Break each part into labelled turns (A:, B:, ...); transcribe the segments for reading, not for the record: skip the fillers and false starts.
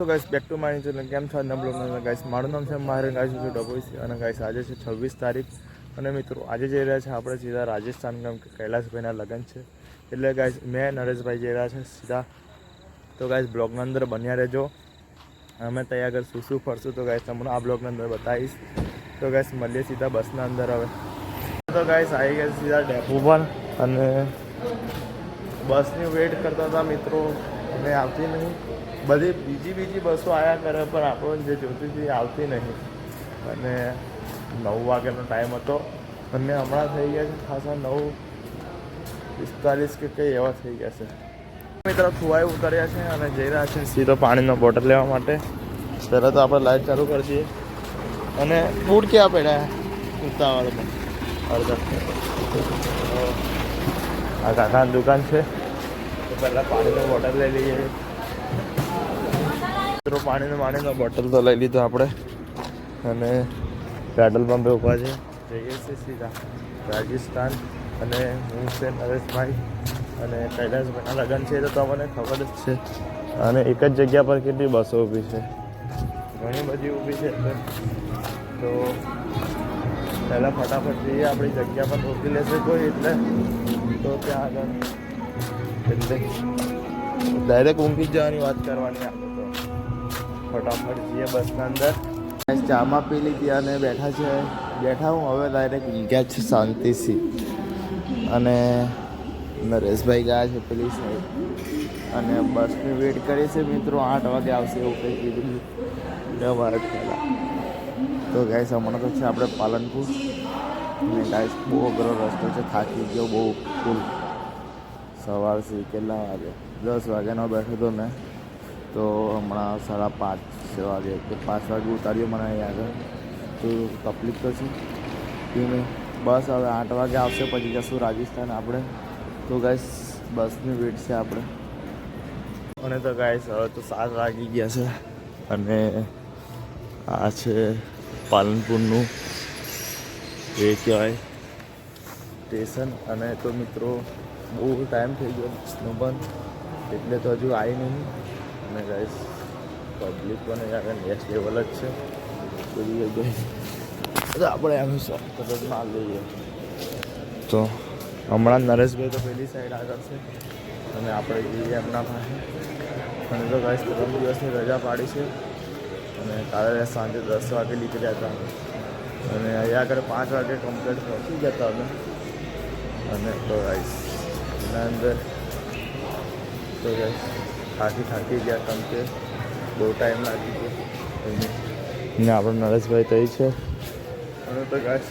A: તો guys back to my channel કેમ છો આજના બ્લોગમાં ગાઈસ મારું નામ છે માહિર ગાઈસ છું ડબોઈ અને ગાઈસ આજે છે 26 તારીખ અને મિત્રો આજે જઈ રહ્યા છે આપણે સીધા રાજસ્થાન કેમ કે કૈલાસભાઈના લગ્ન છે એટલે ગાઈસ મેં નરેશભાઈ જઈ રહ્યા છે સીધા તો ગાઈસ બ્લોગના અંદર બન્યા રહેજો અમે ત્યાં આગળ શું ફરશું તો ગાઈસ તમને આ બ્લોગના અંદર બતાવીશ તો ગાઈસ મળીએ સીધા બસના અંદર હવે તો ગાઈસ આવી ગયા સીધા ડેપો પર અને બસની વેઇટ કરતા હતા મિત્રો અમે આવતી નહીં બધી બીજી બસો આવ્યા કરે પણ આપણને જે જોતી હતી આવતી નહીં અને 9 વાગ્યાનો ટાઈમ હતો અને હમણાં થઈ ગયા છે ખાસા 9:45 કે કંઈ એવા થઈ ગયા છે મિત્રો ખુવાઈ ઉતર્યા છે અને જઈ રહ્યા છે સીધો પાણીનો બોટલ લેવા માટે પહેલાં તો આપણે લાઇટ ચાલુ કરી દઈએ અને બૂટ ક્યાં પડ્યા ઉતાવળમાં અડધા આ કાકાની દુકાન છે તો પહેલાં પાણીનો બોટલ લઈ લઈએ પાણીનો બોટલ તો લઈ લીધો આપણે અને પેટ્રોલ પંપે ઊભા છે જઈએ છીએ સીધા રાજસ્થાન અને હું છે નરેશભાઈ અને કૈલાસભાઈના લગ્ન છે તો તમને ખબર જ છે અને એક જ જગ્યા પર કેટલી બસો ઊભી છે ઘણી બધી ઊભી છે તો પહેલાં ફટાફટ જઈએ આપણી જગ્યા પર રોકી લેશે કોઈ એટલે તો ત્યાં આગળ એટલે ડાયરેક્ટ ઊંઘી જવાની વાત કરવાની આપણે તો ફટાફટ જઈએ બસના અંદર ચામાં પી લીધી અને બેઠા હું હવે ડાયરેક્ટ ઊંઘ્યા છે શાંતિથી અને નરેશભાઈ ગયા છે પેલી સાઈડ અને બસની વેઇટ કરી છે મિત્રો 8 વાગે આવશે એવું કંઈ કીધું 10 વાર પહેલાં તો ગાઈસ હમણાં તો છે આપણે પાલનપુર અને ગાઈસ બહુ અઘરો રસ્તો છે થાકી ગયો બહુ ફૂલ સવારથી કેટલા વાગે 10 વાગ્યાનો બેઠો હતો મેં તો હમણાં 5:30 વાગે કે 5 વાગે ઉતાર્યો મને અહીં આગળ તો તકલીફ તો છે કે નહીં બસ હવે 8 વાગે આવશે પછી જશું રાજસ્થાન આપણે તો ગાઈસ બસની વેટ છે આપણે અને તો ગાઈસ હવે તો 7 વાગી ગયા છે અને આ છે પાલનપુરનું એ કહેવાય સ્ટેશન અને તો મિત્રો બહુ ટાઈમ થઈ ગયો બસનો બંધ એટલે તો હજુ આવી નહીં અને ગાઈસ પબ્લિક પણ આગળ નેક્સ્ટ લેવલ જ છે બધી જગ્યાએ આપણે એમ તરત ના લઈએ તો હમણાં નરેશભાઈ તો પેલી સાઈડ આગળ છે અને આપણે જઈએ એમના પાસે અને તો ગાઈસ 3 દિવસની રજા પાડી છે અને કાલે સાંજે 10 વાગે નીકળ્યા હતા અને અહીંયા આગળ 5 વાગે કમ્પ્લીટ પહોંચી જતા અમે અને તો ગાઈસ એના અંદર તો ગાઈસ થાકી ગયા કેમ કે બહુ ટાઈમ લાગી ગયો ને આપણો નરેશભાઈ તઈ છે અને તો ગાઈસ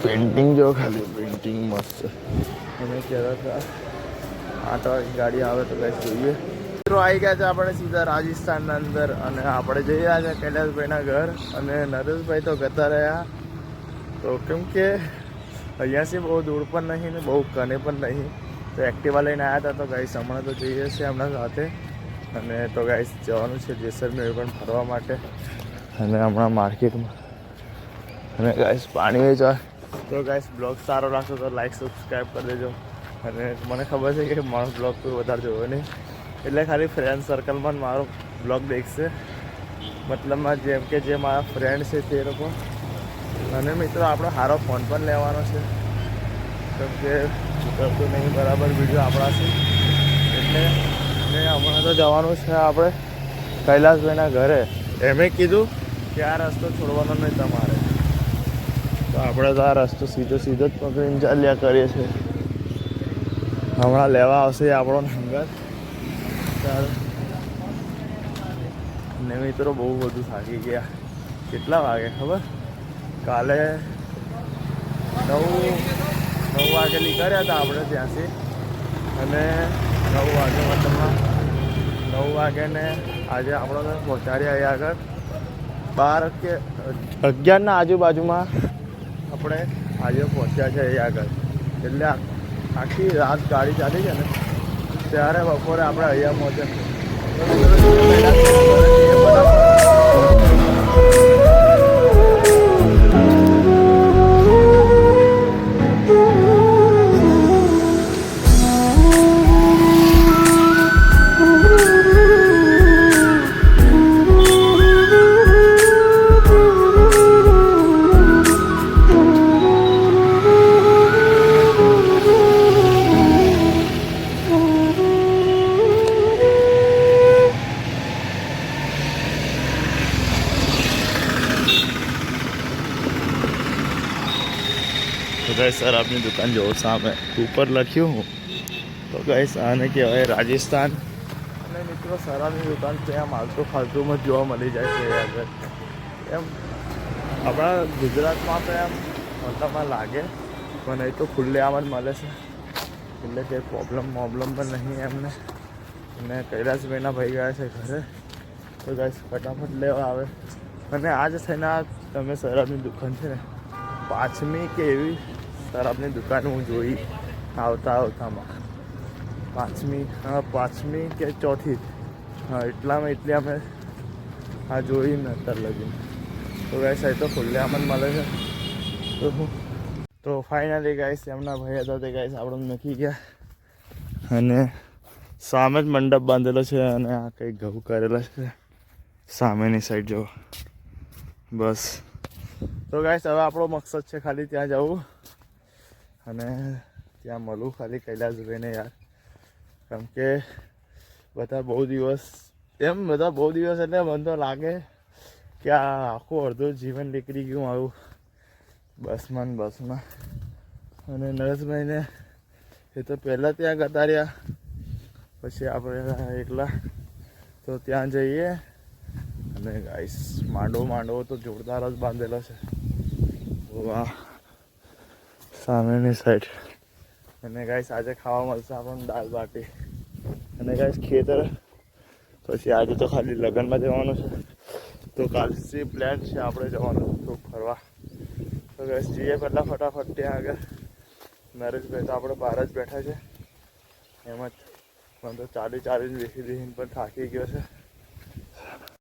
A: પેઇન્ટિંગ જો ખાલી પેઇન્ટિંગ મસ્ત છે અમે કહેતા હતા 8 વાગે ગાડી આવે તો ગાઈસ જોઈએ મિત્રો આવી ગયા છે આપણે સીધા રાજસ્થાનના અંદર અને આપણે જઈ રહ્યા છે કૈલાસભાઈના ઘર અને નરેશભાઈ તો ગતા રહ્યા તો કેમ કે અહીંયાથી બહુ દૂર પણ નહીં ને બહુ કને પણ નહીં તો એક્ટિવા લઈને આવ્યા હતા તો ગાઈસ હમણાં તો જઈએ છીએ હમણાં સાથે અને તો ગાઈસ જવાનું છે જેસલમેર પણ ફરવા માટે અને હમણાં માર્કેટમાં અને ગાઈસ પાણી વેચવા તો ગાઈસ બ્લોગ સારો લાગતો તો લાઈક સબસ્ક્રાઈબ કરી દેજો અને મને ખબર છે કે મારો બ્લોગ કોઈ વધારે જોયો નહીં એટલે ખાલી ફ્રેન્ડ સર્કલમાં મારો બ્લોગ દેખશે મતલબમાં જેમ કે જે મારા ફ્રેન્ડ છે તે લોકો અને મિત્રો આપણો સારો ફોન પણ લેવાનો છે કેમ કે કરતું નહીં બરાબર વિડીયો આપણા છે એટલે ને હમણાં તો જવાનું છે આપણે કૈલાસભાઈના ઘરે એમે કીધું કે આ રસ્તો છોડવાનો નહીં તમારે તો આપણે તો આ રસ્તો સીધો જ પકડીને ચાલ્યા કરીએ છીએ હમણાં લેવા આવશે આપણો નંબર ને મિત્રો બહુ બધું થાકી ગયા કેટલા વાગે ખબર કાલે 9 વાગે નીકળ્યા હતા આપણે ત્યાંથી અને 9 વાગે મતલબમાં 9 વાગે ને આજે આપણો પહોંચાડ્યા અહીંયા આગળ 12 કે 11ના આજુબાજુમાં આપણે આજે પહોંચ્યા છે અહીંયા આગળ એટલે આખી રાત ગાડી ચાલી છે ને ત્યારે બપોરે આપણે અહીંયા પહોંચ્યા ગાઈસ સર આપની દુકાન જોવો સામે ઉપર લખ્યું હું તો ગાઈસ આને કહેવાય રાજસ્થાન. અને મિત્રો સરાની દુકાન ત્યાં માલતો ફાલતુમાં જોવા મળી જાય છે આગળ. એમ આપણા ગુજરાતમાં તો એમ મતલબમાં લાગે પણ એ તો ખુલ્લે આમ જ મળે છે એટલે કંઈ પ્રોબ્લેમ પણ નહીં એમને. અને કૈલાસભાઈના ભાઈ ગયા છે ઘરે તો ગાઈસ ફટાફટ લેવા આવે. અને આજ થઈને તમે શરાબની દુકાન છે ને 5મી કે એવી શરાબની દુકાન હું જોઈ આવતામાં 5મી કે 4થી એટલી અમે જોઈ ને અત્યારે લગીને. તો ગાઈસ એ તો ખુલ્લે આમ જ મળે છે તો ફાઇનલી ગાઈસ એમના ભાઈ હતા તે ગાઈસ આપણે મૂકી ગયા. અને સામે જ મંડપ બાંધેલો છે અને આ કંઈક ઘઉં કરેલા છે સામેની સાઈડ જો. બસ તો ગાઈસ હવે આપણો મકસદ છે ખાલી ત્યાં જવું અને ત્યાં મળવું ખાલી કૈલાસભાઈને યાર. કેમ કે બધા બહુ દિવસ એટલે મને તો લાગે કે આ આખું અડધું જીવન નીકળી ગયું આવું બસમાં. અને નરેશભાઈને એ તો પહેલાં ત્યાં ગતા રહ્યા પછી આપણે એકલા તો ત્યાં જઈએ. અને ગાઈસ માંડવો તો જોરદાર જ બાંધેલો છે વાહ સામેની સાઈડ. અને ગાઈસ આજે ખાવા મળશે આપણને દાળ બાટી. અને ગાઈસ ખેતર પછી આજે તો ખાલી લગ્નમાં જવાનું છે તો કાલથી પ્લાન છે આપણે જવાનું તો ફરવા. તો ગાઈસ જઈએ પહેલાં ફટાફટ ત્યાં આગળ. નરેશભાઈ તો આપણે બહાર જ બેઠા છે એમ જ. મને તો ચાલી બેસી પણ થાકી ગયો છે.